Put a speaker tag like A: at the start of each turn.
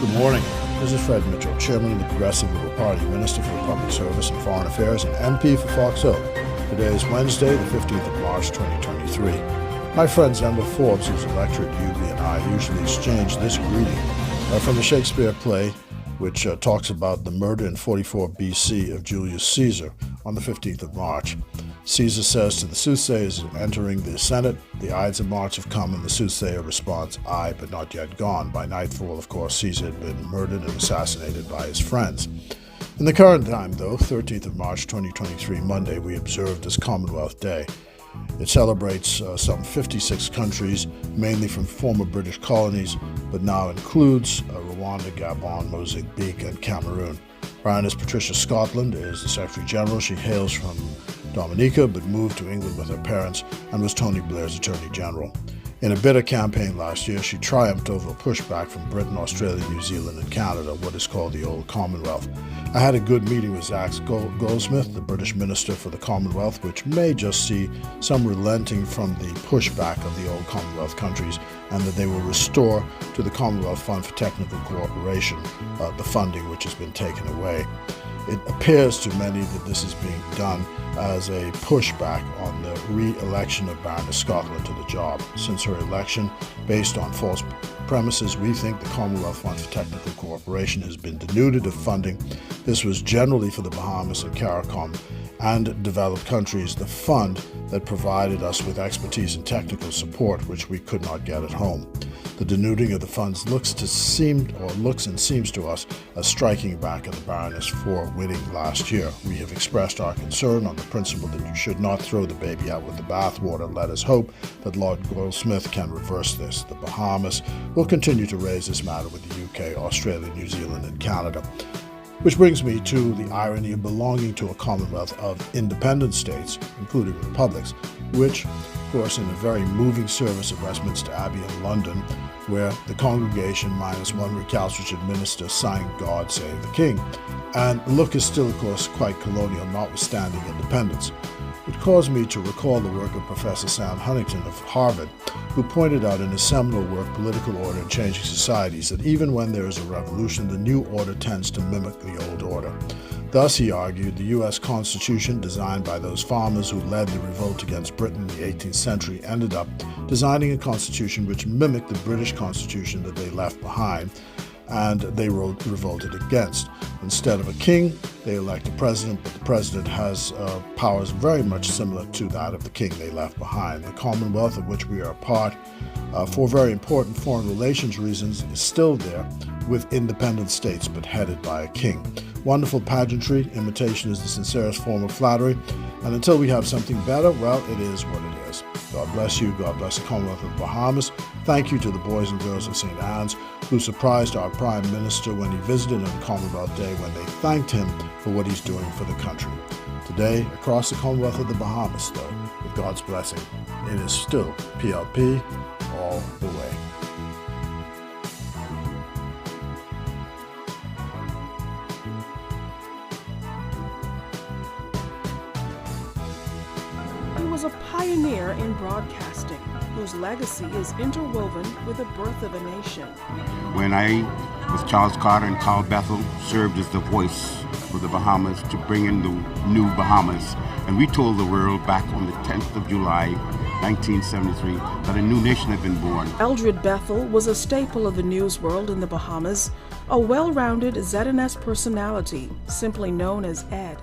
A: Good morning. This is Fred Mitchell, Chairman of the Progressive Liberal Party, Minister for Public Service and Foreign Affairs, and MP for Fox Hill. Today is Wednesday, the 15th of March, 2023. My friend Zendal Forbes, who's a lecturer at UB, and I usually exchange this greeting from the Shakespeare play, which talks about the murder in 44 BC of Julius Caesar on the 15th of March. Caesar says to the soothsayers entering the Senate, "The Ides of March have come," and the soothsayer responds, "Aye, but not yet gone." By nightfall, of course, Caesar had been murdered and assassinated by his friends. In the current time, though, 13th of March 2023, Monday, we observe this Commonwealth Day. It celebrates some 56 countries, mainly from former British colonies, but now includes Rwanda, Gabon, Mozambique, and Cameroon. Baroness Patricia Scotland is the Secretary General. She hails from Dominica, but moved to England with her parents and was Tony Blair's Attorney General. In a bitter campaign last year, she triumphed over a pushback from Britain, Australia, New Zealand, and Canada, what is called the Old Commonwealth. I had a good meeting with Zach Goldsmith, the British Minister for the Commonwealth, which may just see some relenting from the pushback of the Old Commonwealth countries, and that they will restore to the Commonwealth Fund for Technical Cooperation the funding which has been taken away. It appears to many that this is being done as a pushback on the re-election of Baroness Scotland to the job. Since her election, based on false premises, we think the Commonwealth Fund for Technical Cooperation has been denuded of funding. This was generally for the Bahamas and CARICOM and developed countries, the fund that provided us with expertise and technical support which we could not get at home. The denuding of the funds looks and seems to us a striking back at the Baroness for winning last year. We have expressed our concern on the principle that you should not throw the baby out with the bathwater. Let us hope that Lord Goldsmith can reverse this. The Bahamas will continue to raise this matter with the UK, Australia, New Zealand, and Canada. Which brings me to the irony of belonging to a commonwealth of independent states, including republics, which, of course, in a very moving service at Westminster Abbey in London, where the congregation, minus one recalcitrant minister, sang "God Save the King." And the look is still, of course, quite colonial, notwithstanding independence. It caused me to recall the work of Professor Sam Huntington of Harvard, who pointed out in his seminal work, Political Order and Changing Societies, that even when there is a revolution, the new order tends to mimic the old order. Thus, he argued, the U.S. Constitution, designed by those farmers who led the revolt against Britain in the 18th century, ended up designing a constitution which mimicked the British Constitution that they left behind and they revolted against. Instead of a king, they elect a president, but the president has powers very much similar to that of the king they left behind. The Commonwealth, of which we are a part, for very important foreign relations reasons, is still there with independent states, but headed by a king. Wonderful pageantry, imitation is the sincerest form of flattery, and until we have something better, well, it is what it is. God bless you, God bless the Commonwealth of the Bahamas. Thank you to the boys and girls of St. Anne's, who surprised our Prime Minister when he visited on Commonwealth Day, when they thanked him for what he's doing for the country. Today, across the Commonwealth of the Bahamas, though, with God's blessing, it is still PLP all the way.
B: He was a pioneer in broadcasting, whose legacy is interwoven with the birth of a nation.
C: When I, with Charles Carter and Carl Bethel, served as the voice for the Bahamas to bring in the new Bahamas, and we told the world back on the 10th of July, 1973, that a new nation had been born.
B: Eldred Bethel was a staple of the news world in the Bahamas, a well-rounded ZNS personality, simply known as Ed.